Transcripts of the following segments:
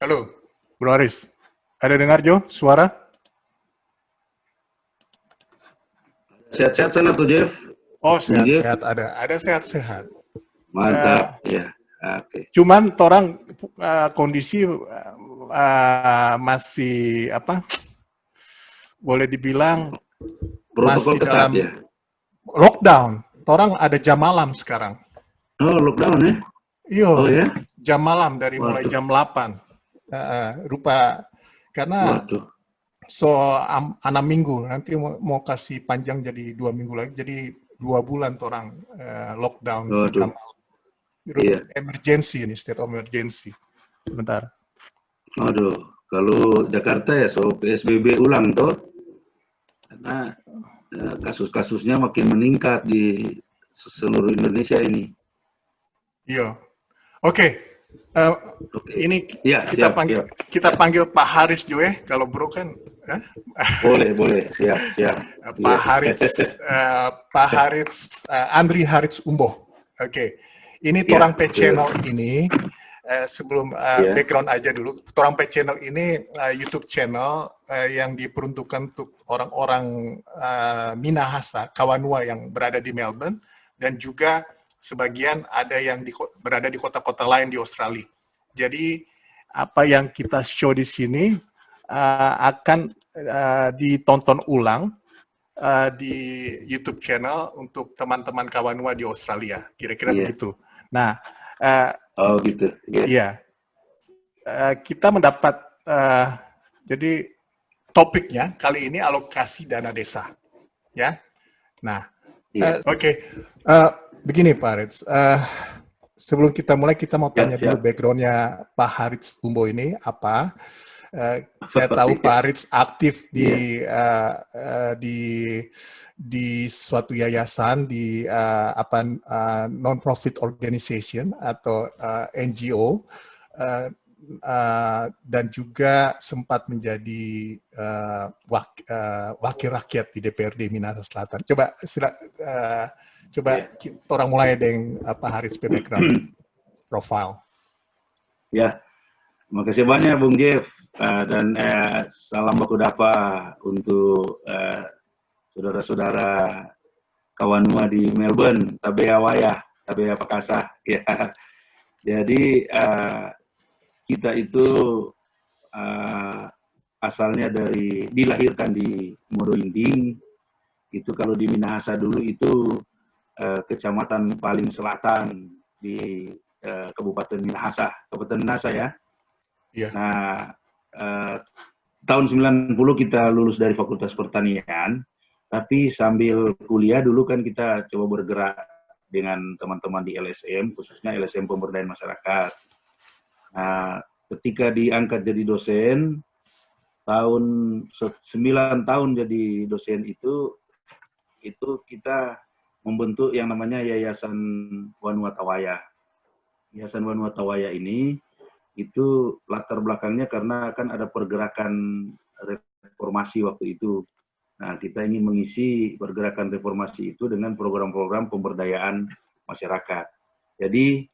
Halo, Bro Aris. Ada dengar Jo suara? Sehat-sehat sana tuh, Jeff. Oh, Bung Jeff, sehat-sehat ada sehat-sehat. mantap. Ya, oke. Cuman orang kondisi masih apa? Boleh dibilang Protokol masih ketat ya. dalam lockdown. Orang ada jam malam sekarang. Oh, lockdown ya? Oh Iyo, ya? jam malam dari mulai Waduh, jam 8. Rupa karena waduh, 6 minggu nanti mau kasih panjang jadi 2 minggu lagi, jadi 2 bulan orang lockdown jam waduh. Iya, emergency ini, state of emergency. Sebentar. waduh. Kalau Jakarta ya so PSBB ulang toh, karena kasus-kasusnya makin meningkat di seluruh Indonesia ini. Iya. Oke. Eh, Oke. ini Ya, kita siap, panggil siap. kita panggil Pak Haris juga, kalau Bro kan Boleh, boleh. Siap, siap. Pak Iya. Haris, Andri Haris Umbo. Oke. Ini Ya, Torang P betul. channel ini, sebelum Ya, background aja dulu. Torang P channel ini YouTube channel yang diperuntukkan untuk orang-orang Minahasa, Kawanua yang berada di Melbourne, dan juga sebagian ada yang berada di kota-kota lain di Australia. Jadi apa yang kita show di sini akan ditonton ulang di YouTube channel untuk teman-teman Kawanua di Australia, kira-kira iya. begitu. Nah, uh, Oh gitu. Iya. iya, kita mendapat jadi topiknya kali ini alokasi dana desa, ya. Nah, Iya. oke, begini Pak Haritz, sebelum kita mulai kita mau Siap, tanya dulu siap. backgroundnya Pak Haritz Umbo ini apa. Saya tahu Pak Haritz aktif Iya. di suatu yayasan, di non-profit organization atau NGO, dan juga sempat menjadi wakil rakyat di DPRD Minahasa Selatan. Coba Iya. orang mulai dengan Pak Haritz background profile. Ya, makasih banyak Bung Jeff, dan salam baku dapa untuk saudara-saudara Kawanua di Melbourne, tabea wayah, tabea pakasah. Ya, jadi kita itu asalnya dilahirkan di Modo-Inding. Itu kalau di Minahasa dulu itu kecamatan paling selatan di Kabupaten Minahasa, Kabupaten Minahasa ya. Iya. Nah, tahun 90 kita lulus dari Fakultas Pertanian, tapi sambil kuliah dulu kan kita coba bergerak dengan teman-teman di LSM, khususnya LSM Pemberdayaan Masyarakat. Nah, ketika diangkat jadi dosen, tahun 9 tahun jadi dosen itu kita membentuk yang namanya Yayasan Wanua Tawaya. Yayasan Wanua Tawaya ini itu latar belakangnya karena kan ada pergerakan reformasi waktu itu. Nah, kita ingin mengisi pergerakan reformasi itu dengan program-program pemberdayaan masyarakat. Jadi,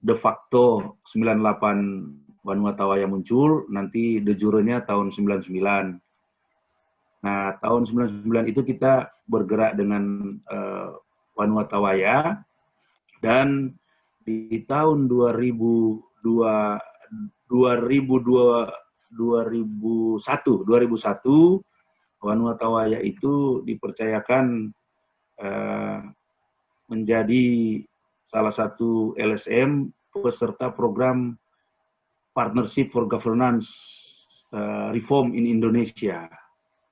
de facto 98 Wanua Tawaya muncul, nanti de jure-nya tahun 99. Nah, tahun 99 itu kita bergerak dengan Wanua Tawaya, dan di tahun 2001 Wanua Tawaya itu dipercayakan menjadi salah satu LSM peserta program Partnership for Governance Reform in Indonesia.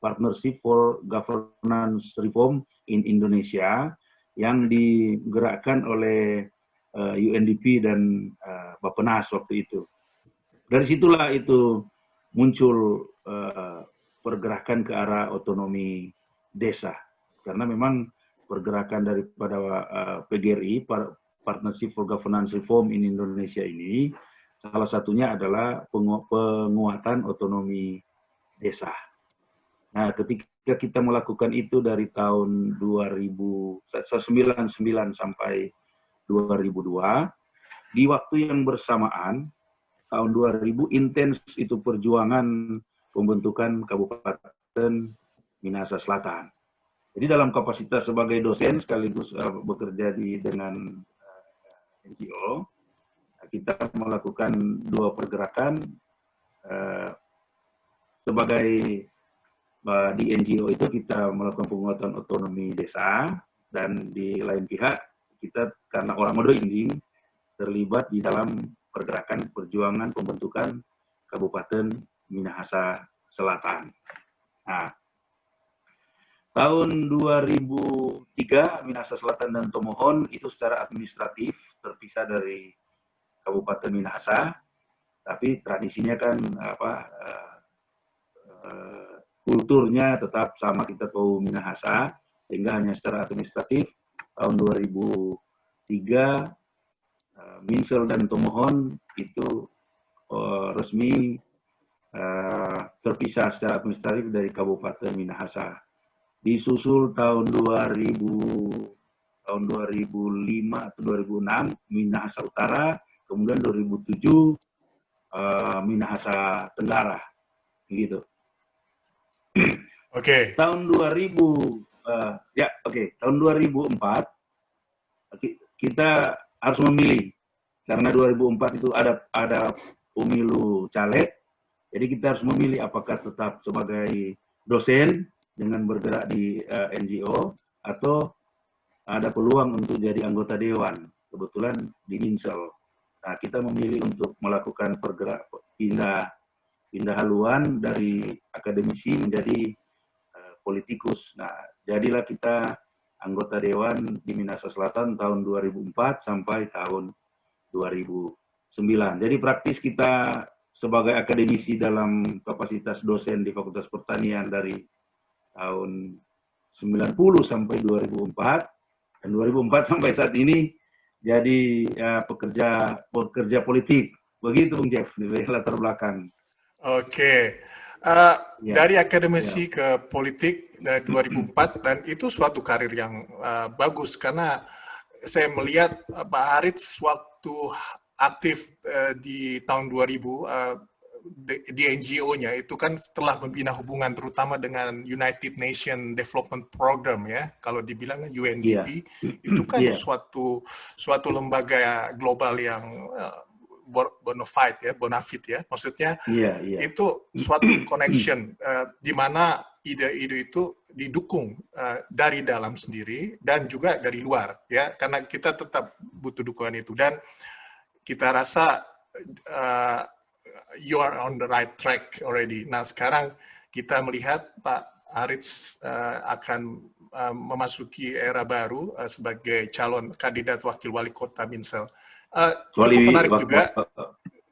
Partnership for Governance Reform in Indonesia yang digerakkan oleh UNDP dan Bappenas waktu itu. Dari situlah itu muncul pergerakan ke arah otonomi desa. Karena memang pergerakan daripada PGRI, Partnership for Governance Reform in Indonesia ini, salah satunya adalah penguatan otonomi desa. Nah, ketika kita melakukan itu dari tahun 99 sampai 2002, di waktu yang bersamaan tahun 2000 intens itu perjuangan pembentukan Kabupaten Minahasa Selatan. Jadi dalam kapasitas sebagai dosen sekaligus bekerja dengan NGO, kita melakukan dua pergerakan sebagai di NGO itu kita melakukan penguatan otonomi desa, dan di lain pihak kita karena orang Modo Inding terlibat di dalam pergerakan perjuangan pembentukan Kabupaten Minahasa Selatan. Nah, tahun 2003 Minahasa Selatan dan Tomohon itu secara administratif terpisah dari Kabupaten Minahasa, tapi tradisinya kan kulturnya tetap sama, kita tahu Minahasa, sehingga hanya secara administratif tahun 2003 Minsel dan Tomohon itu resmi terpisah secara administratif dari Kabupaten Minahasa. Disusul tahun 2005 atau 2006 Minahasa Utara, kemudian 2007 Minahasa Tenggara, gitu. Oke. Tahun 2004 kita harus memilih, karena 2004 itu ada pemilu caleg, jadi kita harus memilih apakah tetap sebagai dosen dengan bergerak di NGO atau ada peluang untuk jadi anggota dewan, kebetulan di Minsel. Nah, kita memilih untuk melakukan pindah haluan dari akademisi menjadi politikus. Nah, jadilah kita anggota dewan di Minahasa Selatan tahun 2004 sampai tahun 2009. Jadi praktis kita sebagai akademisi dalam kapasitas dosen di Fakultas Pertanian dari tahun 90 sampai 2004, dan 2004 sampai saat ini jadi pekerja politik. Begitu Bung Jeff, dari latar belakang. Oke. Dari akademisi ke politik dari 2004, dan itu suatu karir yang bagus, karena saya melihat Pak Harits waktu aktif di tahun 2000 di NGO-nya itu kan setelah membina hubungan terutama dengan United Nations Development Program, ya, kalau dibilang UNDP, itu kan suatu lembaga global yang bonafide ya, maksudnya itu suatu connection di mana ide-ide itu didukung dari dalam sendiri dan juga dari luar, ya, karena kita tetap butuh dukungan itu, dan kita rasa you are on the right track already. Nah, sekarang kita melihat Pak Harits akan memasuki era baru sebagai calon kandidat wakil wali kota Minsel. Cukup menarik juga.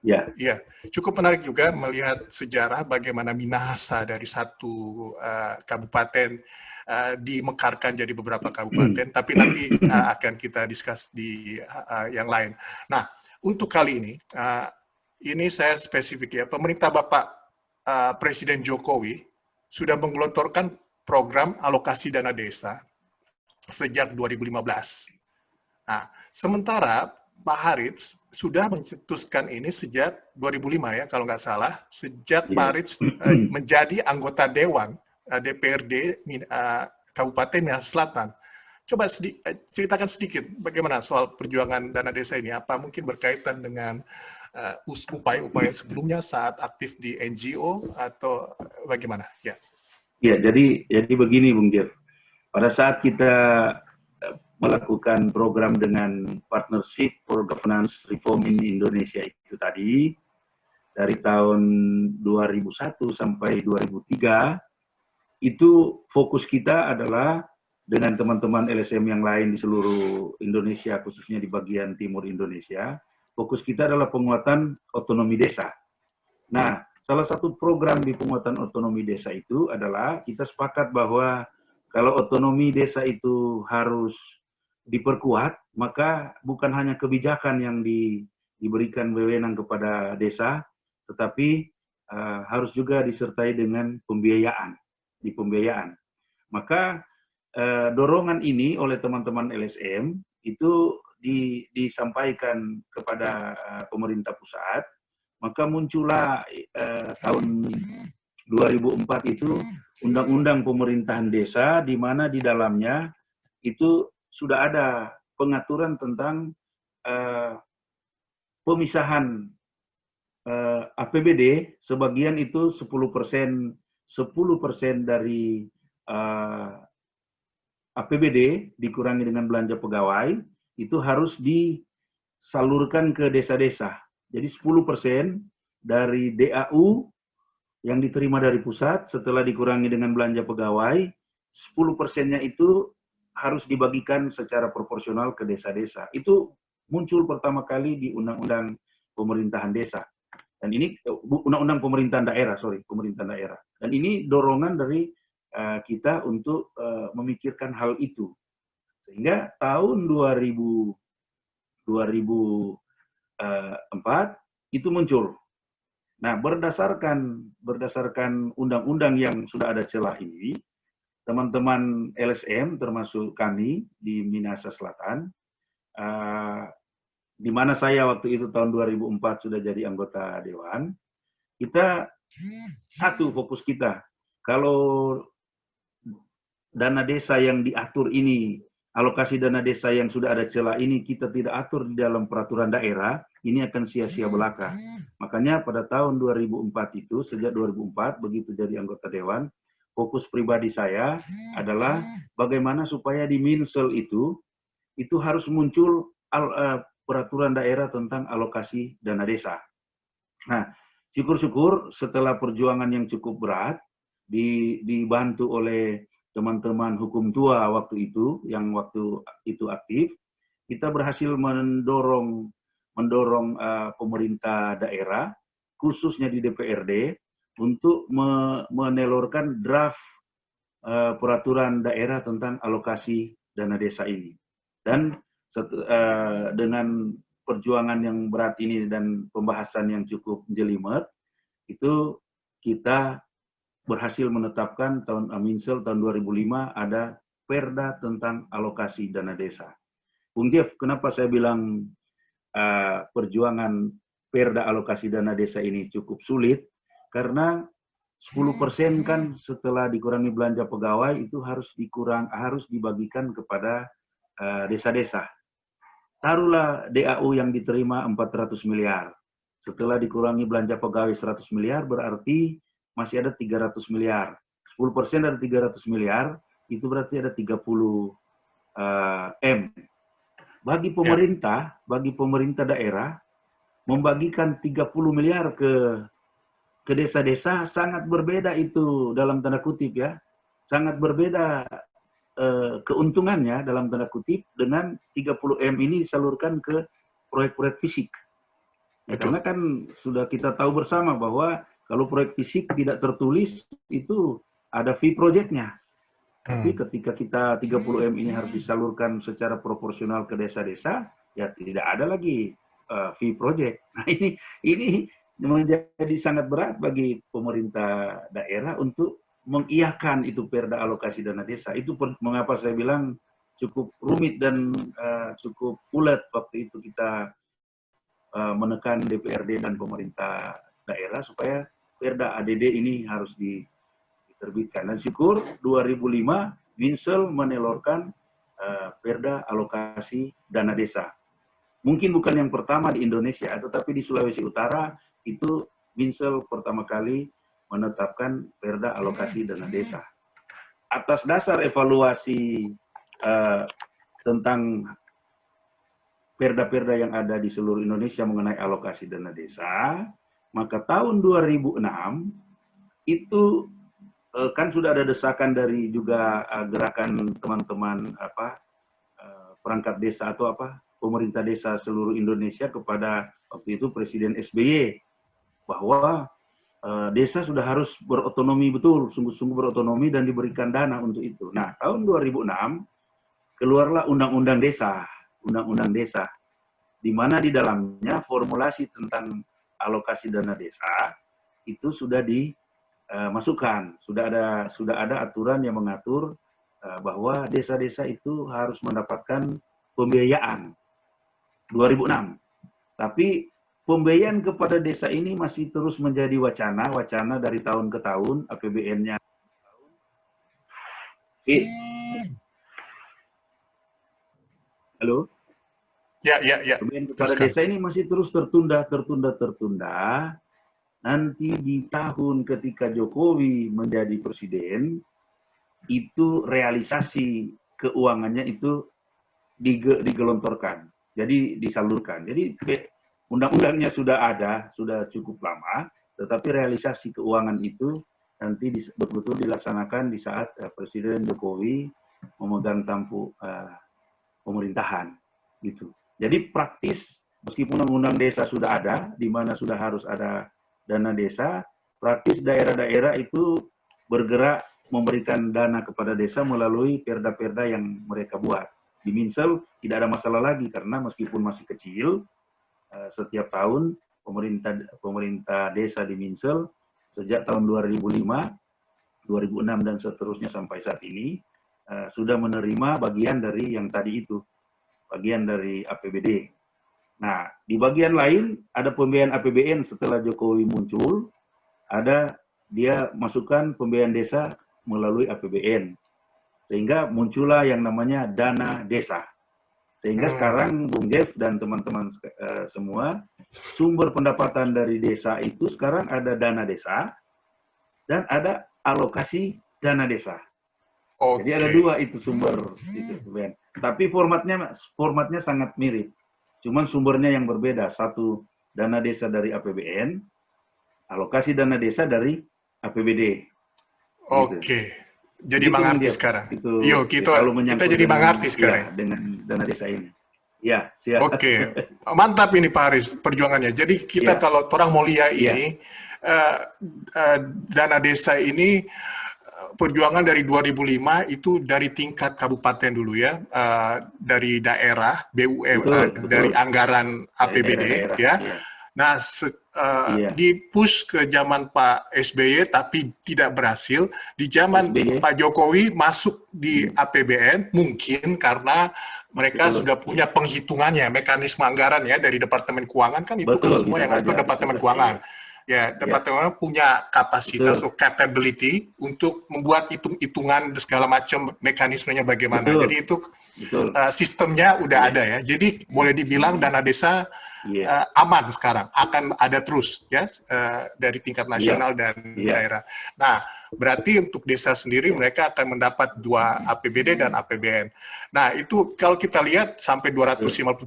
Ya, cukup menarik juga melihat sejarah bagaimana Minahasa dari satu kabupaten dimekarkan jadi beberapa kabupaten, tapi nanti akan kita discuss di yang lain. Nah, untuk kali ini saya spesifik ya, pemerintah Bapak Presiden Jokowi sudah menggelontorkan program alokasi dana desa sejak 2015. Nah, sementara Pak Harits sudah mencetuskan ini sejak 2005 ya, kalau nggak salah, sejak Pak Harits menjadi anggota Dewan DPRD Kabupaten Minahasa Selatan. Coba ceritakan sedikit bagaimana soal perjuangan dana desa ini, apa mungkin berkaitan dengan upaya-upaya sebelumnya saat aktif di NGO atau bagaimana? Ya, jadi begini Bung Jeff, pada saat kita melakukan program dengan Partnership for Governance Reform in Indonesia itu tadi, dari tahun 2001 sampai 2003, itu fokus kita adalah dengan teman-teman LSM yang lain di seluruh Indonesia, khususnya di bagian timur Indonesia, fokus kita adalah penguatan otonomi desa. Nah, salah satu program di penguatan otonomi desa itu adalah kita sepakat bahwa kalau otonomi desa itu harus diperkuat, maka bukan hanya kebijakan yang diberikan wewenang kepada desa, tetapi harus juga disertai dengan pembiayaan. Maka dorongan ini oleh teman-teman LSM itu disampaikan kepada pemerintah pusat maka muncullah tahun 2004 itu Undang-Undang Pemerintahan Desa, di mana di dalamnya itu sudah ada pengaturan tentang pemisahan APBD, sebagian itu 10% dari APBD dikurangi dengan belanja pegawai, itu harus disalurkan ke desa-desa. Jadi 10% dari DAU yang diterima dari pusat setelah dikurangi dengan belanja pegawai, 10%-nya itu harus dibagikan secara proporsional ke desa-desa. Itu muncul pertama kali di Undang-Undang Pemerintahan Desa. Dan ini Undang-Undang Pemerintahan Daerah, Pemerintahan Daerah. Dan ini dorongan dari kita untuk memikirkan hal itu. Sehingga tahun 2004 itu muncul. Nah, berdasarkan undang-undang yang sudah ada celah ini, teman-teman LSM termasuk kami di Minahasa Selatan, di mana saya waktu itu tahun 2004 sudah jadi anggota dewan, kita satu fokus kita, kalau dana desa yang diatur ini, alokasi dana desa yang sudah ada celah ini kita tidak atur di dalam peraturan daerah, ini akan sia-sia belaka. Makanya pada tahun 2004 itu, sejak 2004 begitu jadi anggota dewan, fokus pribadi saya adalah bagaimana supaya di Minsel itu harus muncul peraturan daerah tentang alokasi dana desa. Nah, syukur-syukur setelah perjuangan yang cukup berat, dibantu oleh teman-teman hukum tua waktu itu, yang waktu itu aktif, kita berhasil mendorong pemerintah daerah, khususnya di DPRD, untuk menelurkan draft peraturan daerah tentang alokasi dana desa ini. Dan dengan perjuangan yang berat ini dan pembahasan yang cukup jelimet, itu kita berhasil menetapkan tahun Minsel tahun 2005 ada Perda tentang alokasi dana desa. Bung Jeff, kenapa saya bilang perjuangan Perda alokasi dana desa ini cukup sulit? Karena 10% kan setelah dikurangi belanja pegawai itu harus dibagikan kepada desa-desa. Taruhlah DAU yang diterima 400 miliar. Setelah dikurangi belanja pegawai 100 miliar, berarti masih ada 300 miliar. 10% dari 300 miliar, itu berarti ada 30 M. Bagi pemerintah daerah, membagikan 30 miliar ke desa-desa sangat berbeda itu, dalam tanda kutip ya. Sangat berbeda keuntungannya dalam tanda kutip dengan 30 M ini disalurkan ke proyek-proyek fisik. Ya, karena kan sudah kita tahu bersama bahwa kalau proyek fisik tidak tertulis itu ada fee projectnya. Tapi ketika kita 30 M ini harus disalurkan secara proporsional ke desa-desa, ya tidak ada lagi fee project. Nah, ini menjadi sangat berat bagi pemerintah daerah untuk mengiyakan itu Perda alokasi dana desa. Itu mengapa saya bilang cukup rumit dan cukup ulet waktu itu kita menekan DPRD dan pemerintah daerah supaya Perda ADD ini harus diterbitkan. Dan syukur 2005 Minsel menelurkan Perda alokasi dana desa. Mungkin bukan yang pertama di Indonesia, tetapi di Sulawesi Utara itu Minsel pertama kali menetapkan Perda alokasi dana desa. Atas dasar evaluasi tentang perda-perda yang ada di seluruh Indonesia mengenai alokasi dana desa, maka tahun 2006 itu kan sudah ada desakan dari juga gerakan teman-teman perangkat desa atau pemerintah desa seluruh Indonesia kepada waktu itu Presiden SBY bahwa desa sudah harus berotonomi betul, sungguh-sungguh berotonomi dan diberikan dana untuk itu. Nah, tahun 2006 keluarlah Undang-Undang Desa, di mana di dalamnya formulasi tentang alokasi dana desa itu sudah dimasukkan, sudah ada aturan yang mengatur bahwa desa-desa itu harus mendapatkan pembiayaan 2006. Tapi pembiayaan kepada desa ini masih terus menjadi wacana dari tahun ke tahun, APBN-nya. Halo? Ya. Pembiayaan kepada Teruskan. desa ini masih terus tertunda. Nanti di tahun ketika Jokowi menjadi presiden, itu realisasi keuangannya itu digelontorkan, jadi disalurkan. Jadi undang-undangnya sudah ada, sudah cukup lama, tetapi realisasi keuangan itu nanti betul-betul dilaksanakan di saat Presiden Jokowi memegang tampuk pemerintahan, gitu. Jadi praktis, meskipun undang-undang desa sudah ada, di mana sudah harus ada dana desa, praktis daerah-daerah itu bergerak memberikan dana kepada desa melalui perda-perda yang mereka buat. Di Minsel tidak ada masalah lagi karena meskipun masih kecil, setiap tahun pemerintah desa di Minsel sejak tahun 2005, 2006 dan seterusnya sampai saat ini sudah menerima bagian dari yang tadi itu, bagian dari APBD. Nah, di bagian lain ada pembiayaan APBN setelah Jokowi muncul, ada dia masukkan pembiayaan desa melalui APBN. Sehingga muncullah yang namanya dana desa. Sehingga sekarang Bung Jeff dan teman-teman semua, sumber pendapatan dari desa itu sekarang ada dana desa dan ada alokasi dana desa. Jadi ada dua itu sumber itu, Ben. Tapi formatnya sangat mirip. Cuman sumbernya yang berbeda. Satu dana desa dari APBN, alokasi dana desa dari APBD. Oke. Gitu. Jadi mengerti sekarang. Yuk, kita jadi mengerti sekarang. Ya, dengan dana desa ini. Ya, siap. Oke. Mantap ini Pak Haris perjuangannya. Jadi kita kalau orang mau lihat ini, dana desa ini perjuangan dari 2005 itu dari tingkat kabupaten dulu ya, dari daerah, BUM, dari anggaran APBD ya. Nah, di-push ke zaman Pak SBY tapi tidak berhasil. Di zaman Pak Jokowi masuk di APBN, mungkin karena mereka sudah punya penghitungannya, mekanisme anggaran ya dari Departemen Keuangan kan itu kan semua yang ngatur Departemen Keuangan. Ya, Departemen punya kapasitas atau capability untuk membuat hitung-hitungan segala macam mekanismenya bagaimana. Jadi itu sistemnya udah ada ya. Jadi boleh dibilang dana desa aman sekarang, akan ada terus ya dari tingkat nasional dan daerah. Nah, berarti untuk desa sendiri mereka akan mendapat 2 APBD dan APBN. Nah, itu kalau kita lihat sampai 257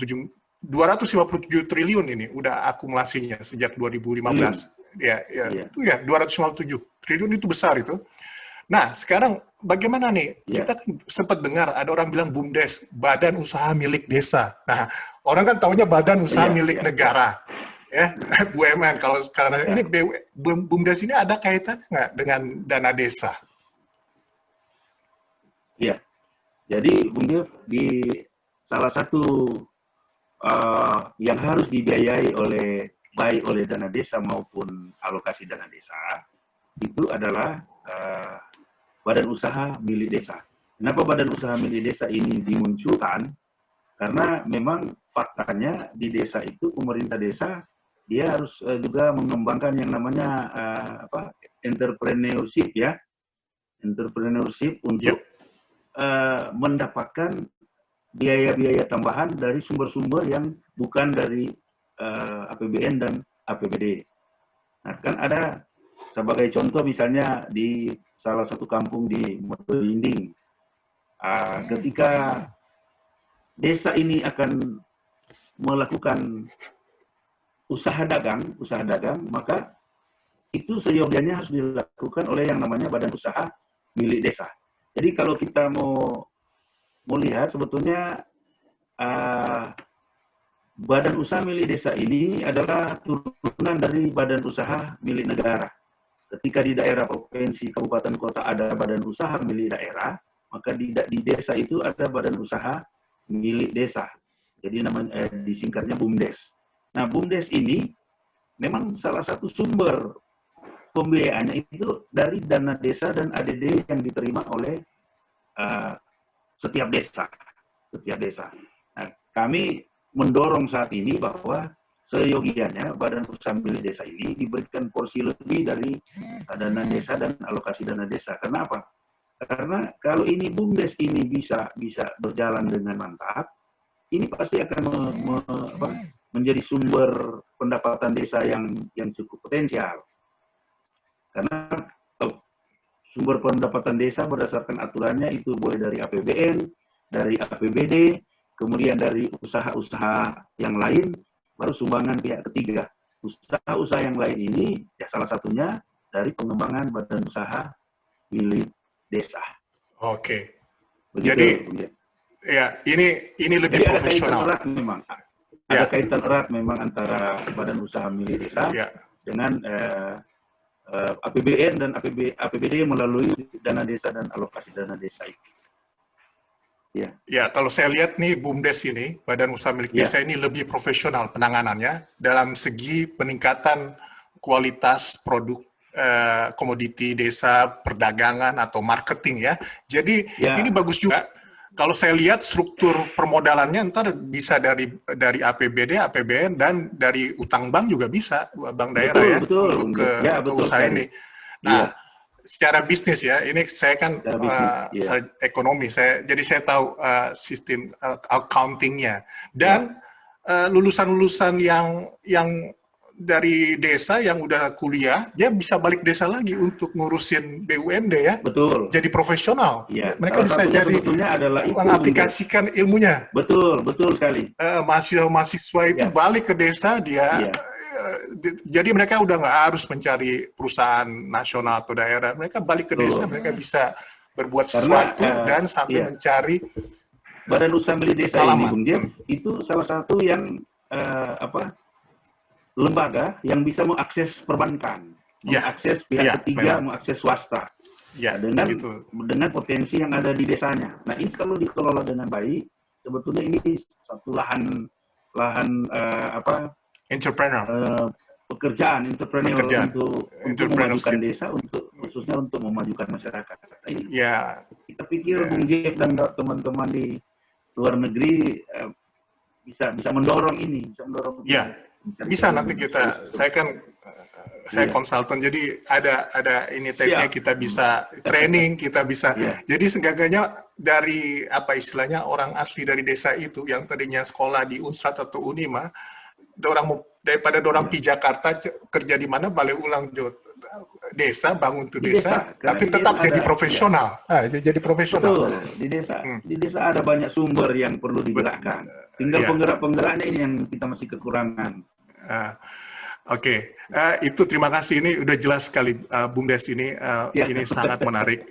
triliun ini udah akumulasinya sejak 2015. Itu ya 257 triliun itu besar itu. Nah, sekarang bagaimana nih? Kita kan sempat dengar ada orang bilang BUMDes, Badan Usaha Milik Desa. Nah, orang kan taunya Badan Usaha Milik Negara. Ya, BUMN. Kalau sekarang ini BUMDes ini ada kaitannya nggak dengan dana desa? Iya. Jadi Bung Dev, di salah satu yang harus dibiayai baik oleh dana desa maupun alokasi dana desa itu adalah badan usaha milik desa. Kenapa badan usaha milik desa ini dimunculkan? Karena memang faktanya di desa itu pemerintah desa dia harus juga mengembangkan yang namanya entrepreneurship ya, entrepreneurship untuk mendapatkan biaya-biaya tambahan dari sumber-sumber yang bukan dari APBN dan APBD. Nah, kan ada sebagai contoh misalnya di salah satu kampung di Motorinding, ketika desa ini akan melakukan usaha dagang, maka itu seyogianya harus dilakukan oleh yang namanya badan usaha milik desa. Jadi kalau kita mau lihat sebetulnya badan usaha milik desa ini adalah turunan dari badan usaha milik negara. Ketika di daerah provinsi, kabupaten, kota ada badan usaha milik daerah, maka di desa itu ada badan usaha milik desa. Jadi namanya disingkatnya BUMDes. Nah, BUMDes ini memang salah satu sumber pembiayaannya itu dari dana desa dan ADD yang diterima oleh setiap desa. Nah, kami mendorong saat ini bahwa seyogianya badan usaha milik desa ini diberikan porsi lebih dari dana desa dan alokasi dana desa. Karena apa? Karena kalau ini BUMDes ini bisa berjalan dengan mantap, ini pasti akan menjadi sumber pendapatan desa yang cukup potensial. Karena sumber pendapatan desa berdasarkan aturannya itu boleh dari APBN, dari APBD, kemudian dari usaha-usaha yang lain, baru sumbangan pihak ketiga. Usaha-usaha yang lain ini ya salah satunya dari pengembangan badan usaha milik desa. Oke. Begitu, Jadi ya. Ya, ini lebih Jadi profesional. ada kaitan erat memang. Ya. Ada kaitan erat memang antara badan usaha milik desa Ya. dengan APBN dan APBD melalui dana desa dan alokasi dana desa itu. Ya. Ya, kalau saya lihat nih BUMDes ini, Badan Usaha Milik Desa ini lebih profesional penanganannya dalam segi peningkatan kualitas produk komoditi desa, perdagangan atau marketing ya. Jadi ini bagus juga. Kalau saya lihat struktur permodalannya ntar bisa dari APBD, APBN dan dari utang bank juga bisa bank daerah untuk ke usaha ini. Nah, secara bisnis ya, ini saya kan ekonomi, jadi saya tahu sistem accountingnya dan lulusan-lulusan yang dari desa yang udah kuliah, dia bisa balik desa lagi untuk ngurusin BUMD ya. Betul. Jadi profesional. Ya. Mereka bisa jadi mengaplikasikan ilmunya. Betul sekali. Mahasiswa itu balik ke desa, dia jadi mereka udah nggak harus mencari perusahaan nasional atau daerah. Mereka balik ke desa, mereka bisa berbuat sesuatu dan sambil mencari badan usaha milik desa ini, Bung Jeff, itu salah satu yang lembaga yang bisa mengakses perbankan, mengakses pihak ketiga, mengakses swasta, dengan potensi yang ada di desanya. Nah, ini kalau dikelola dengan baik, sebetulnya ini satu lahan pekerjaan entrepreneur untuk memajukan desa, khususnya untuk memajukan masyarakat. Nah, ini kita pikir Bung Jeff dan teman-teman di luar negeri bisa mendorong ini, bisa nanti saya konsultan, jadi ada ini tekniknya, kita bisa training, kita bisa jadi seenggaknya dari istilahnya orang asli dari desa itu yang tadinya sekolah di Unsrat atau Unima, daripada orang di Jakarta kerja di mana, balik ulang desa, bangun tuh desa, tapi tetap jadi profesional. Jadi profesional. Betul. Di desa ada banyak sumber yang perlu digerakkan. Tinggal penggerak-penggeraknya ini yang kita masih kekurangan. Oke. Itu terima kasih, ini udah jelas sekali BUMDes ini, ini sangat menarik.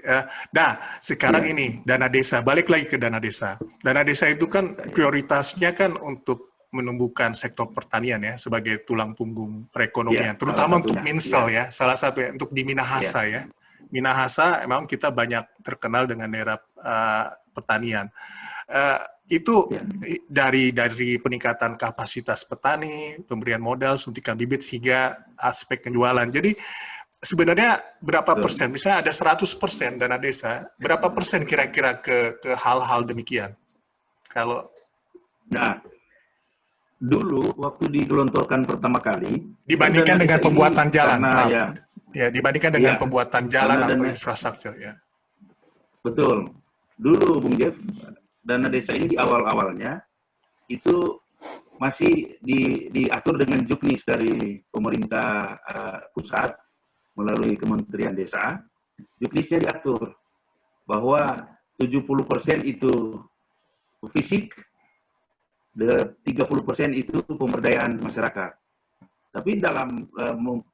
Nah, sekarang ini dana desa, balik lagi ke dana desa. Dana desa itu kan prioritasnya kan untuk menumbuhkan sektor pertanian ya sebagai tulang punggung perekonomian, terutama untuk Minsel ya, salah satu untuk di Minahasa ya. Minahasa memang kita banyak terkenal dengan daerah pertanian. Itu dari peningkatan kapasitas petani, pemberian modal, suntikan bibit, hingga aspek penjualan. Jadi sebenarnya berapa persen? Misalnya ada 100% dana desa, berapa persen kira-kira ke hal-hal demikian? Kalau dulu waktu digelontorkan pertama kali dibandingkan dengan pembuatan jalan, dibandingkan dengan pembuatan jalan atau infrastruktur ya. Betul. Dulu Bung Jeff, dana desa ini di awal-awalnya itu masih diatur dengan juknis dari pemerintah pusat melalui Kementerian Desa. Juknisnya diatur bahwa 70% itu fisik, 30% itu pemberdayaan masyarakat. Tapi dalam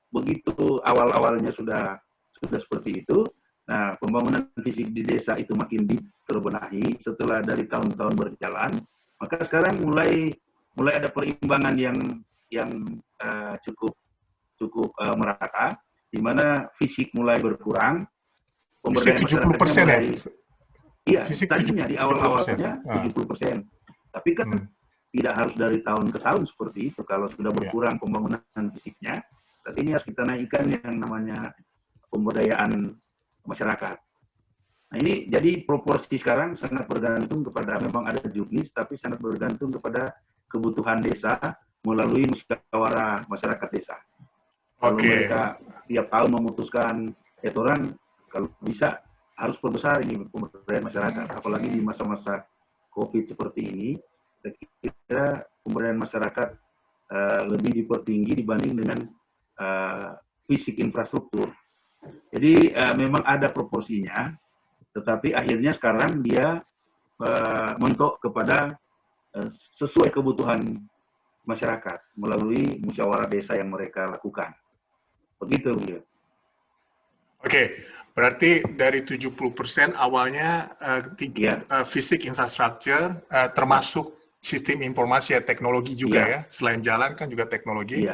begitu awal-awalnya sudah seperti itu, nah pembangunan fisik di desa itu makin terbenahi setelah dari tahun-tahun berjalan, maka sekarang mulai ada perimbangan yang cukup merata, di mana fisik mulai berkurang, pemberdayaan masyarakatnya mulai, tadinya di awal-awalnya 70%, tapi kan tidak harus dari tahun ke tahun seperti itu. Kalau sudah berkurang pembangunan fisiknya, berarti ini harus kita naikkan yang namanya pemberdayaan masyarakat. Nah, ini jadi proporsi sekarang sangat bergantung kepada, memang ada juknis, tapi sangat bergantung kepada kebutuhan desa melalui musyawarah masyarakat desa. Kalau mereka tiap tahun memutuskan aturan, kalau bisa harus perbesar ini pemberdayaan masyarakat. Apalagi di masa-masa COVID seperti ini, saya kira pemberdayaan masyarakat lebih dipertinggi dibanding dengan fisik infrastruktur. Jadi memang ada proporsinya, tetapi akhirnya sekarang dia mentok kepada sesuai kebutuhan masyarakat melalui musyawarah desa yang mereka lakukan. Begitu, ya. Oke, berarti dari 70% awalnya fisik infrastruktur, termasuk sistem informasi ya, teknologi juga ya, selain jalan kan juga teknologi,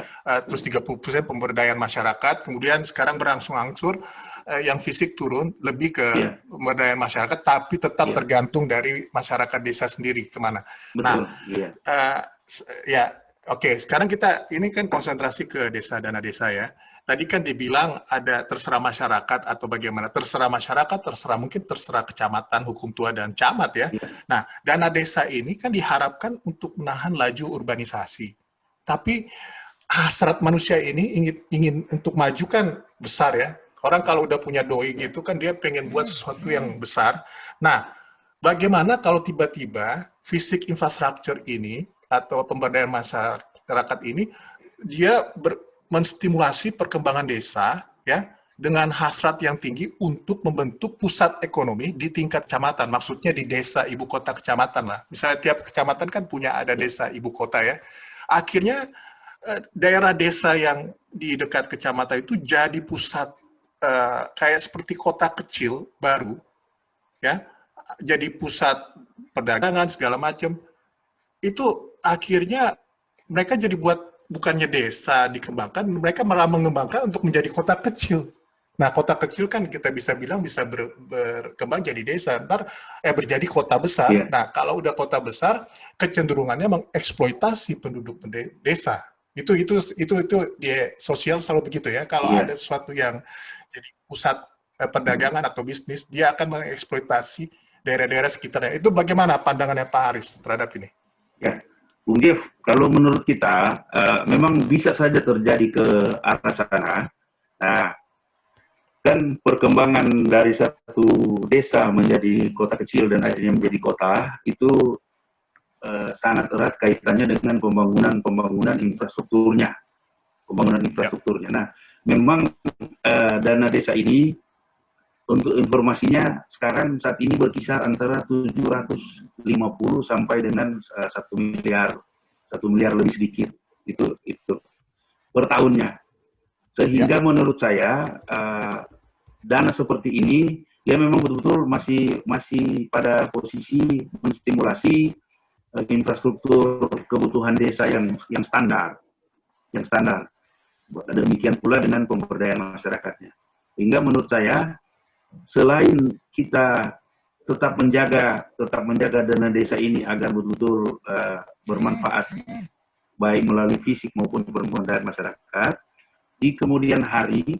terus 30% pemberdayaan masyarakat, kemudian sekarang berangsur-angsur yang fisik turun, lebih ke pemberdayaan masyarakat, tapi tetap tergantung dari masyarakat desa sendiri kemana. Betul, Oke, sekarang kita ini kan konsentrasi ke desa, dana desa ya. Tadi kan dibilang ada terserah masyarakat atau bagaimana, terserah masyarakat, mungkin terserah kecamatan, hukum tua, dan camat ya. Nah, dana desa ini kan diharapkan untuk menahan laju urbanisasi. Tapi hasrat manusia ini ingin untuk maju kan besar ya. Orang kalau udah punya doi gitu kan dia pengen buat sesuatu yang besar. Nah, bagaimana kalau tiba-tiba fisik infrastruktur ini atau pemberdayaan masyarakat ini dia menstimulasi perkembangan desa ya dengan hasrat yang tinggi untuk membentuk pusat ekonomi di tingkat kecamatan, maksudnya di desa ibu kota kecamatan lah. Misalnya tiap kecamatan kan punya ada desa ibu kota ya. Akhirnya daerah desa yang di dekat kecamatan itu jadi pusat kayak seperti kota kecil baru ya. Jadi pusat perdagangan segala macam. Itu akhirnya mereka jadi bukannya desa dikembangkan, mereka malah mengembangkan untuk menjadi kota kecil. Nah, kota kecil kan kita bisa bilang bisa berkembang jadi desa, ntar berjadi kota besar. Nah, kalau udah kota besar, kecenderungannya mengeksploitasi penduduk desa. Itu di sosial selalu begitu ya. Kalau ada sesuatu yang jadi pusat perdagangan atau bisnis, dia akan mengeksploitasi daerah-daerah sekitarnya. Itu bagaimana pandangannya Pak Haris terhadap ini? Ya, Bung Jeff, kalau menurut kita memang bisa saja terjadi ke arah sana. Nah, kan perkembangan dari satu desa menjadi kota kecil dan akhirnya menjadi kota itu sangat erat kaitannya dengan pembangunan infrastrukturnya. Nah, memang dana desa ini untuk informasinya sekarang saat ini berkisar antara 750 sampai dengan 1 miliar lebih sedikit itu per tahunnya. Sehingga menurut saya dana seperti ini dia memang betul-betul masih pada posisi menstimulasi infrastruktur kebutuhan desa yang standar. Demikian pula dengan pemberdayaan masyarakatnya. Sehingga menurut saya selain kita tetap menjaga dana desa ini agar betul-betul bermanfaat baik melalui fisik maupun pemberdayaan masyarakat, di kemudian hari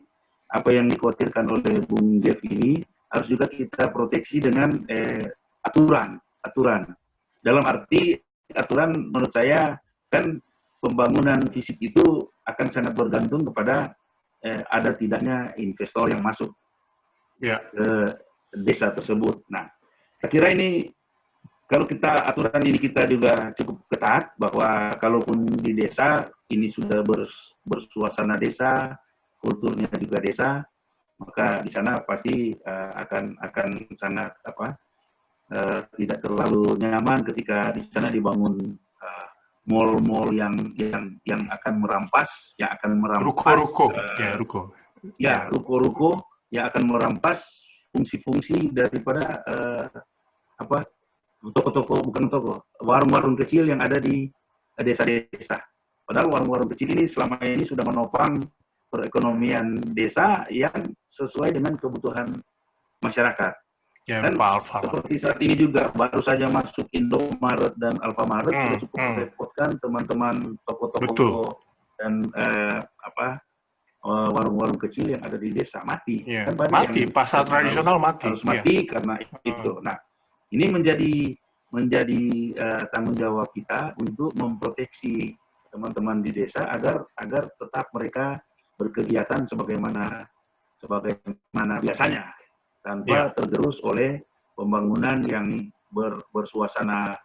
apa yang dikhawatirkan oleh Bung Jeff ini harus juga kita proteksi dengan aturan. Dalam arti aturan menurut saya kan pembangunan fisik itu akan sangat bergantung kepada ada tidaknya investor yang masuk ke desa tersebut. Nah, saya kira ini kalau aturan ini kita juga cukup ketat bahwa kalaupun di desa ini sudah bersuasana desa, kulturnya juga desa, maka di sana pasti akan sangat tidak terlalu nyaman ketika di sana dibangun mall-mall yang akan merampas, ruko-ruko, ruko-ruko yang akan merampas fungsi-fungsi daripada warung-warung kecil yang ada di desa-desa. Padahal warung-warung kecil ini selama ini sudah menopang perekonomian desa yang sesuai dengan kebutuhan masyarakat. Dan seperti saat ini juga baru saja masuk Indomaret dan Alfamaret sudah cukup merepotkan teman-teman toko-toko dan warung-warung kecil yang ada di desa mati. Kan mati, pasar tradisional mati. Harus mati karena itu. Nah, ini menjadi tanggung jawab kita untuk memproteksi teman-teman di desa agar tetap mereka berkegiatan sebagaimana biasanya, tanpa tergerus oleh pembangunan yang bersuasana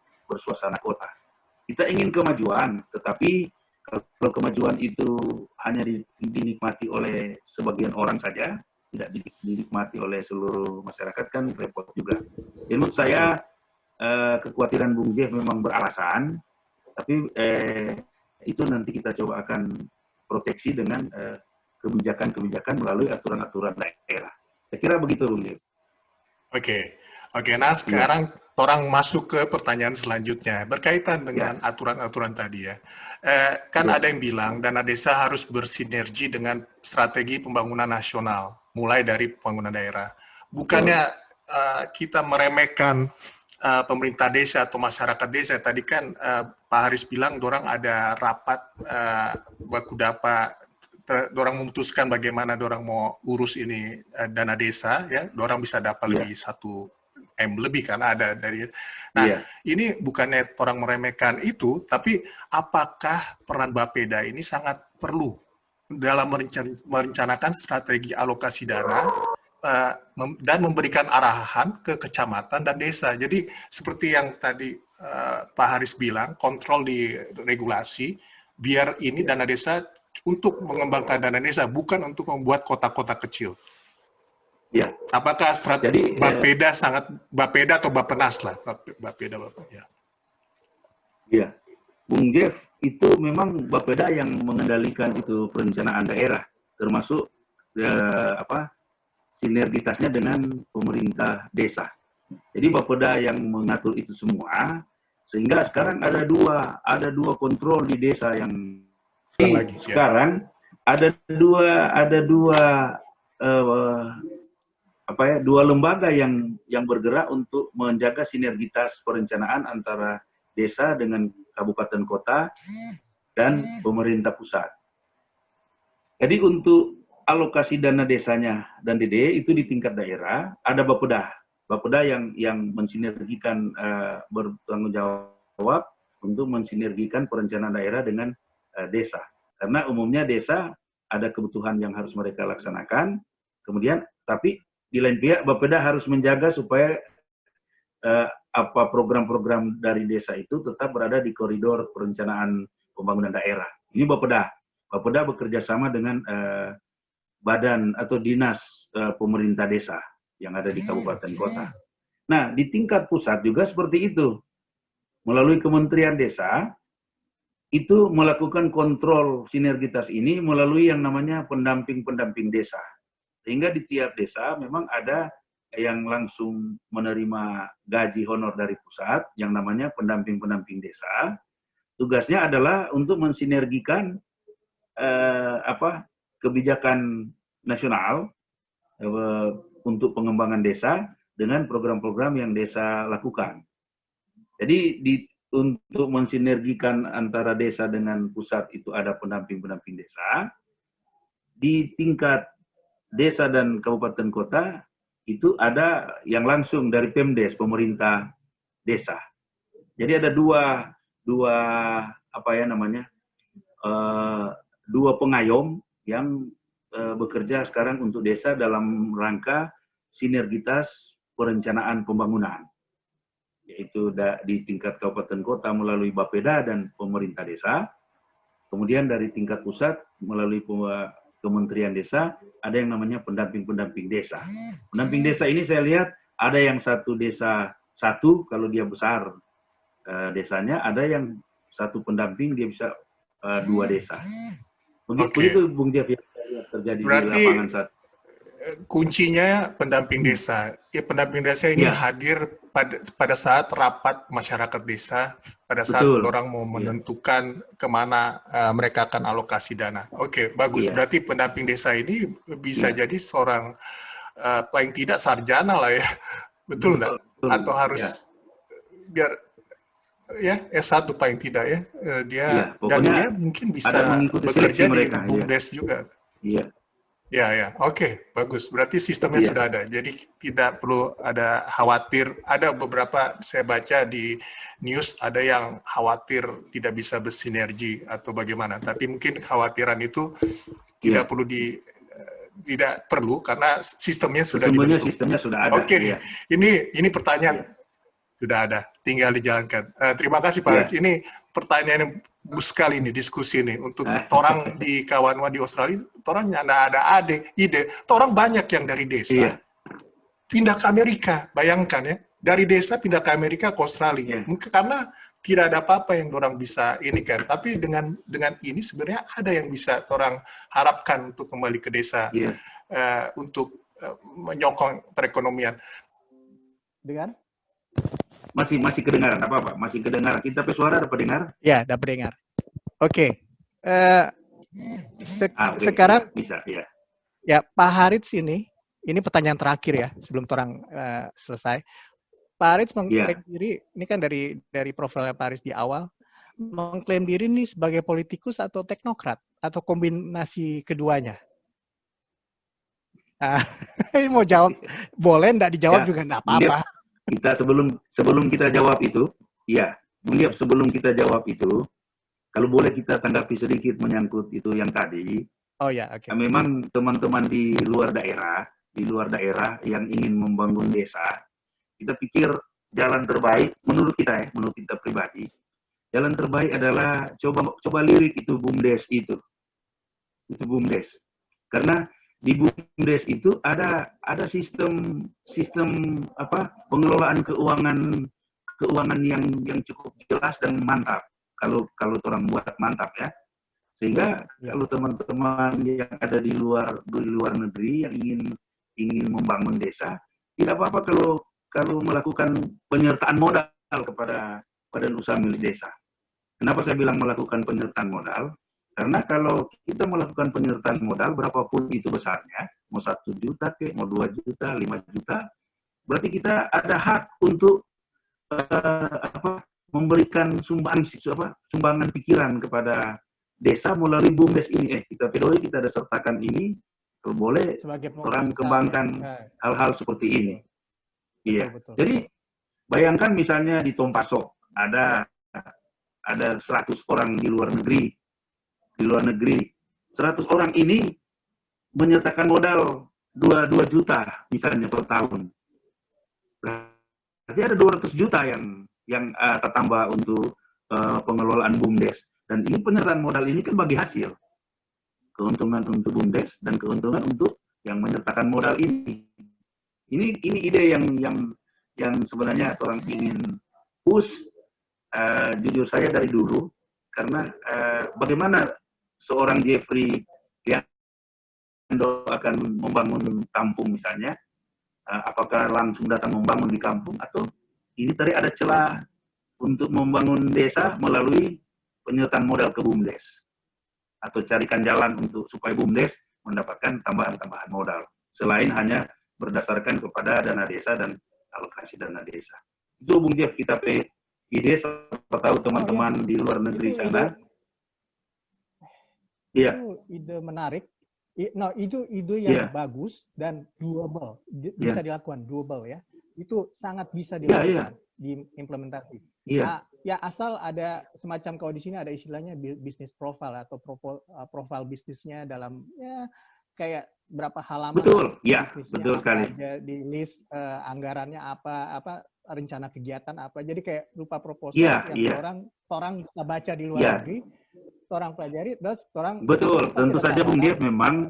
kota. Kita ingin kemajuan, tetapi kalau kemajuan itu hanya dinikmati oleh sebagian orang saja, tidak dinikmati oleh seluruh masyarakat, kan repot juga. Jadi menurut saya kekhawatiran Bung Jeff memang beralasan, tapi itu nanti kita coba akan proteksi dengan kebijakan-kebijakan melalui aturan-aturan daerah. Saya kira begitu, Bung Jeff. Oke. Nah, sekarang orang masuk ke pertanyaan selanjutnya berkaitan dengan aturan-aturan tadi ya. Ada yang bilang dana desa harus bersinergi dengan strategi pembangunan nasional, mulai dari pembangunan daerah. Bukannya kita meremehkan pemerintah desa atau masyarakat desa. Tadi kan Pak Haris bilang dorang ada rapat bakudapa, dorang memutuskan bagaimana dorang mau urus ini dana desa ya, dorang bisa dapat lebih 1 M lebih kan ada dari. Nah, ini bukannya orang meremehkan itu, tapi apakah peran Bapeda ini sangat perlu dalam merencanakan strategi alokasi dana dan memberikan arahan ke kecamatan dan desa. Jadi seperti yang tadi Pak Haris bilang, kontrol di regulasi biar ini dana desa untuk mengembangkan dana desa, bukan untuk membuat kota-kota kecil. Ya. Apakah strategi Bapeda Bapeda atau Bappenas lah, Bapeda ya. Iya, Bung Jeff, itu memang Bapeda yang mengendalikan itu perencanaan daerah, termasuk sinergitasnya dengan pemerintah desa. Jadi Bapeda yang mengatur itu semua, sehingga sekarang ada dua kontrol di desa yang sekarang ada dua lembaga yang bergerak untuk menjaga sinergitas perencanaan antara desa dengan kabupaten kota dan pemerintah pusat. Jadi untuk alokasi dana desanya dan DD itu di tingkat daerah ada Bapeda yang mensinergikan, bertanggung jawab untuk mensinergikan perencanaan daerah dengan desa. Karena umumnya desa ada kebutuhan yang harus mereka laksanakan, kemudian tapi di lain pihak Bapeda harus menjaga supaya program-program dari desa itu tetap berada di koridor perencanaan pembangunan daerah. Ini Bapeda bekerja sama dengan badan atau dinas pemerintah desa yang ada di kabupaten kota. Nah, di tingkat pusat juga seperti itu. Melalui Kementerian Desa, itu melakukan kontrol sinergitas ini melalui yang namanya pendamping-pendamping desa. Sehingga di tiap desa memang ada yang langsung menerima gaji honor dari pusat, yang namanya pendamping-pendamping desa. Tugasnya adalah untuk mensinergikan kebijakan nasional untuk pengembangan desa dengan program-program yang desa lakukan. Jadi untuk mensinergikan antara desa dengan pusat itu ada pendamping-pendamping desa. Di tingkat desa dan kabupaten kota itu ada yang langsung dari Pemdes, pemerintah desa. Jadi ada dua pengayom yang bekerja sekarang untuk desa dalam rangka sinergitas perencanaan pembangunan, yaitu di tingkat kabupaten kota melalui Bapeda dan pemerintah desa, kemudian dari tingkat pusat melalui Kementerian Desa ada yang namanya pendamping-pendamping desa. Pendamping desa ini saya lihat ada yang satu desa kalau dia besar desanya, ada yang satu pendamping dia bisa 2 desa. Begitu Bung Jeff yang terjadi berarti, di lapangan saat. Kuncinya pendamping desa. Ya, pendamping desa ini hadir pada saat rapat masyarakat desa, pada saat orang mau menentukan kemana mereka akan alokasi dana. Oke, bagus. Berarti pendamping desa ini bisa jadi seorang paling tidak sarjana lah ya. Betul nggak? Atau harus biar S1 paling tidak ya. Dia dan dia mungkin bisa bekerja di BUMDes juga. Iya. Ya, ya, oke, bagus. Berarti sistemnya Iya, sudah ada. Jadi tidak perlu ada khawatir. Ada beberapa saya baca di news ada yang khawatir tidak bisa bersinergi atau bagaimana. Tapi mungkin kekhawatiran itu iya. tidak perlu tidak perlu karena sistemnya sudah Sesungguhnya dibentuk. sistemnya sudah ada. Oke, Iya, ini pertanyaan iya, sudah ada, tinggal dijalankan. Terima kasih Pak Aris. iya. Ini pertanyaan yang bagus sekali nih diskusi ini untuk orang di kawan di Australia. Orang ada ide. Orang banyak yang dari desa Iya, pindah ke Amerika. Bayangkan ya, dari desa pindah ke Amerika ke Australia. iya, Mungkin karena tidak ada apa-apa yang orang bisa ini kan. Tapi dengan ini sebenarnya ada yang bisa orang harapkan untuk kembali ke desa iya. untuk menyokong perekonomian. Dengar? Masih kedengaran apa? Masih kedengaran. Kita suara dapat dengar? Ya, dapat dengar. Oke. Oke. Sekarang Bisa, ya. ya Pak Harits ini pertanyaan terakhir ya sebelum orang selesai. Pak Harits mengklaim diri, ini kan dari profilnya Pak Harits di awal, mengklaim diri ini sebagai politikus atau teknokrat atau kombinasi keduanya. Mau jawab, boleh enggak dijawab juga enggak apa-apa. Kita sebelum kita jawab itu, ya, Bung Diep, sebelum kita jawab itu, kalau boleh kita tanggapi sedikit menyangkut itu yang tadi. Oh ya, oke. Memang teman-teman di luar daerah yang ingin membangun desa, kita pikir jalan terbaik menurut kita pribadi, jalan terbaik adalah coba lirik itu BUMDes itu BUMDes. Karena di BUMDes itu ada sistem pengelolaan keuangan yang cukup jelas dan mantap. Kalau orang buat mantap ya. Sehingga kalau teman-teman yang ada di luar negeri yang ingin membangun desa, tidak apa-apa kalau melakukan penyertaan modal kepada badan usaha milik desa. Kenapa saya bilang melakukan penyertaan modal? Karena kalau kita melakukan penyertaan modal, berapapun itu besarnya, mau 1 juta, mau 2 juta, 5 juta, berarti kita ada hak untuk memberikan sumbangan pikiran kepada desa melalui BUMDes ini. Kita peduli, kita ada sertakan ini, kalau boleh orang kembangkan hal-hal seperti ini. Iya. Betul. Jadi bayangkan misalnya di Tompaso ada 100 orang di luar negeri. 100 orang ini menyertakan modal 2 juta misalnya per tahun. Berarti ada 200 juta yang tertambah untuk pengelolaan BUMDes. Dan ini penyertaan modal ini kan bagi hasil. Keuntungan untuk BUMDes dan keuntungan untuk yang menyertakan modal ini. Ini ide yang sebenarnya orang ingin push. Jujur saya dari dulu, karena bagaimana seorang Jeffrey Liando akan membangun kampung misalnya, apakah langsung datang membangun di kampung atau ini tadi ada celah untuk membangun desa melalui penyertaan modal ke BUMDes atau carikan jalan supaya BUMDes mendapatkan tambahan modal selain hanya berdasarkan kepada dana desa dan alokasi dana desa. Itu Bung Jeff kita ide, siapa tahu teman-teman di luar negeri sana. Iya. Itu ide menarik. Itu ide yang bagus dan doable. Bisa dilakukan, doable ya. Itu sangat bisa dilakukan, diimplementasi. Ya asal ada semacam, kalau di sini ada istilahnya business profile atau profile bisnisnya dalam kayak berapa halaman. Betul, ya, betul sekali. Di list anggarannya apa rencana kegiatan apa. Jadi kayak lupa proposal yang orang bisa baca di luar negeri. Orang pelajari, terus orang betul, tentu saja Bung Diep memang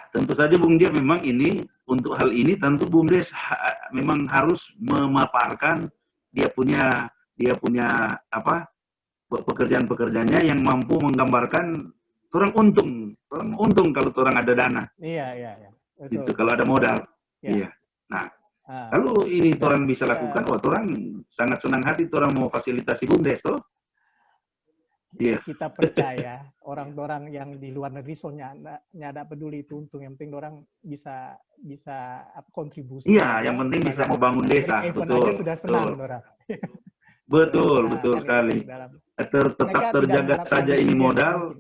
tentu saja Bung Diep memang ini untuk hal ini tentu BUMDes memang harus memaparkan dia punya pekerjaan-pekerjaannya yang mampu menggambarkan orang untung kalau orang ada dana. Iya. Gitu, kalau ada modal. Iya. Nah, kalau ini orang bisa lakukan, orang sangat senang hati orang mau fasilitasi BUMDes toh. Kita percaya orang-orang yang di luar negeri soalnya nyada peduli itu untung, yang penting orang bisa kontribusi. Iya, yang penting bisa membangun desa. Betul. Sudah senang orang. Betul sekali. Tetap terjaga saja ini modal.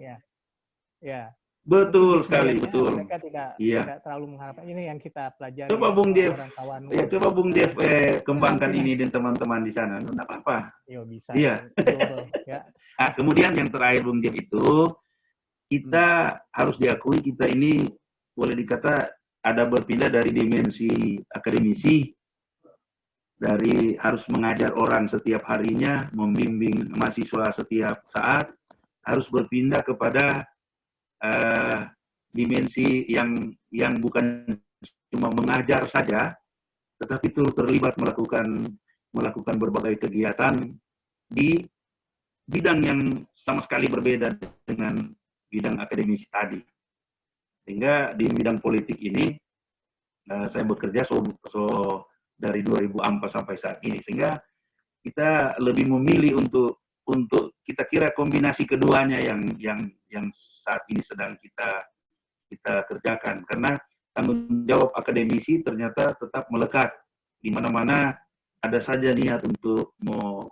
Betul untuk sekali, dietnya, betul. mereka tidak Iya. terlalu mengharapkan. Ini yang kita pelajari Coba Bung Dev, kawan-kawan. ya coba Bung Dev kembangkan Nanti ini dan teman-teman di sana. Nggak apa-apa. yo bisa Iya. global ya. Nah, kemudian yang terakhir Bung Dev itu, kita harus diakui kita ini boleh dikata ada berpindah dari dimensi akademisi, dari harus mengajar orang setiap harinya, membimbing mahasiswa setiap saat, harus berpindah kepada dimensi yang bukan cuma mengajar saja, tetapi itu terlibat melakukan berbagai kegiatan di bidang yang sama sekali berbeda dengan bidang akademisi tadi. Sehingga di bidang politik ini saya bekerja dari 2004 sampai saat ini, sehingga kita lebih memilih untuk kita kira kombinasi keduanya yang saat ini sedang kita kerjakan, karena tanggung jawab akademisi ternyata tetap melekat di mana-mana ada saja niat untuk mau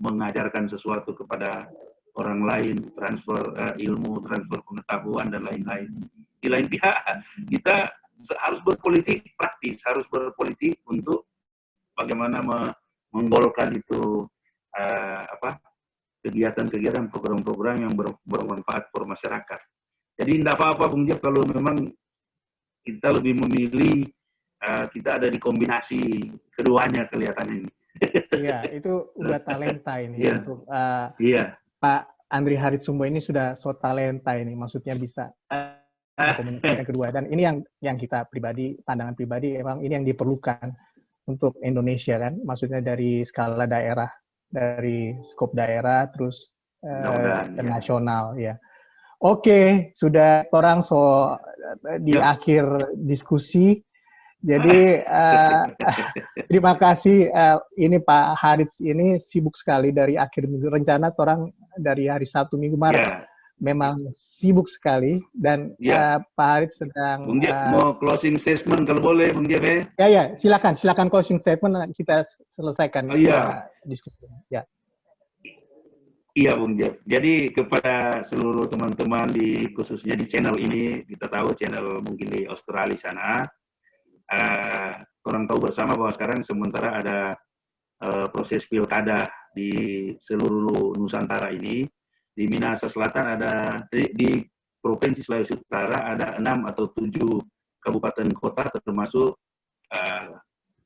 mengajarkan sesuatu kepada orang lain, transfer ilmu, transfer pengetahuan dan lain-lain. Di lain pihak kita harus berpolitik praktis, harus berpolitik untuk bagaimana menggolkan itu kegiatan-kegiatan, program-program yang bermanfaat untuk masyarakat. Jadi tidak apa-apa Bung Jeff kalau memang kita lebih memilih kita ada di kombinasi keduanya kelihatannya ini. Iya, itu udah talenta ini untuk Pak Andri Haritsumbo ini sudah so talenta ini, maksudnya bisa komunikasikan kedua. Dan ini yang kita pribadi, pandangan pribadi, emang ini yang diperlukan untuk Indonesia kan, maksudnya dari skala daerah, dari skop daerah, terus ke nasional ya. Oke, sudah orang di akhir diskusi. Jadi terima kasih. Ini Pak Harits ini sibuk sekali dari akhir minggu. Rencana orang dari hari Sabtu Minggu Maret memang sibuk sekali dan Pak Harits sedang. Bung Jeff mau closing statement kalau boleh, Bung Jeff ya? Ya, silakan closing statement kita selesaikan diskusinya. Ya. Iya Bung Jeff. Jadi kepada seluruh teman-teman khususnya di channel ini, kita tahu channel mungkin di Australia sana, orang tahu bersama bahwa sekarang sementara ada proses pilkada di seluruh Nusantara ini. Di Minahasa Selatan ada, di Provinsi Sulawesi Utara ada 6 atau 7 kabupaten kota termasuk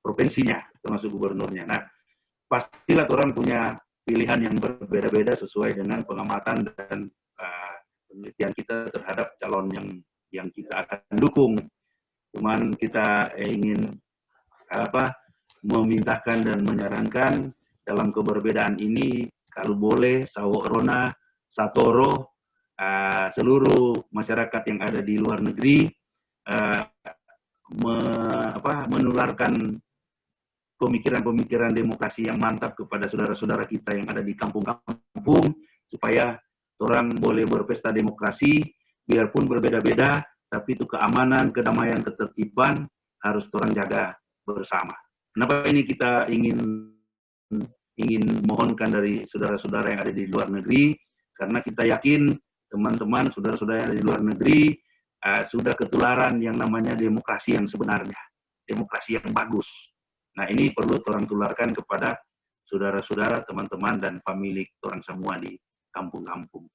provinsinya, termasuk gubernurnya. Nah, pastilah orang punya pilihan yang berbeda-beda sesuai dengan pengamatan dan penelitian kita terhadap calon yang kita akan dukung. Cuman kita ingin memintahkan dan menyarankan dalam keberbedaan ini, kalau boleh sawok rona satoro seluruh masyarakat yang ada di luar negeri menularkan pemikiran-pemikiran demokrasi yang mantap kepada saudara-saudara kita yang ada di kampung-kampung, supaya orang boleh berpesta demokrasi, biarpun berbeda-beda, tapi itu keamanan, kedamaian, ketertiban harus orang jaga bersama. Kenapa ini kita ingin mohonkan dari saudara-saudara yang ada di luar negeri, karena kita yakin teman-teman, saudara-saudara yang ada di luar negeri sudah ketularan yang namanya demokrasi yang sebenarnya, demokrasi yang bagus. Nah, ini perlu orang tularkan kepada saudara-saudara, teman-teman, dan famili orang semua di kampung-kampung.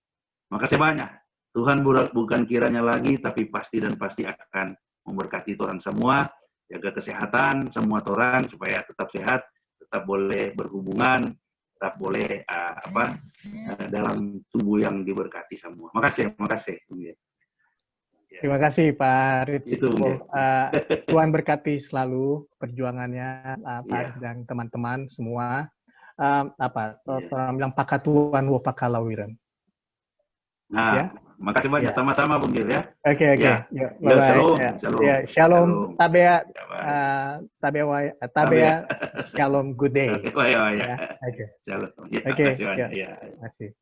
Makasih banyak. Tuhan bukan kiranya lagi, tapi pasti dan pasti akan memberkati orang semua. Jaga kesehatan semua orang supaya tetap sehat, tetap boleh berhubungan, tetap boleh dalam tubuh yang diberkati semua. Makasih. Terima kasih Pak Rits. Tuhan berkati selalu perjuangannya Pak dan teman-teman semua. Orang bilang pakatuan wo pakalawiran. Nah, makasih banyak. Sama-sama Bung Gil ya. Oke. Shalom. Tabea. Shalom. Good day. Shalom. Oke. Terima kasih.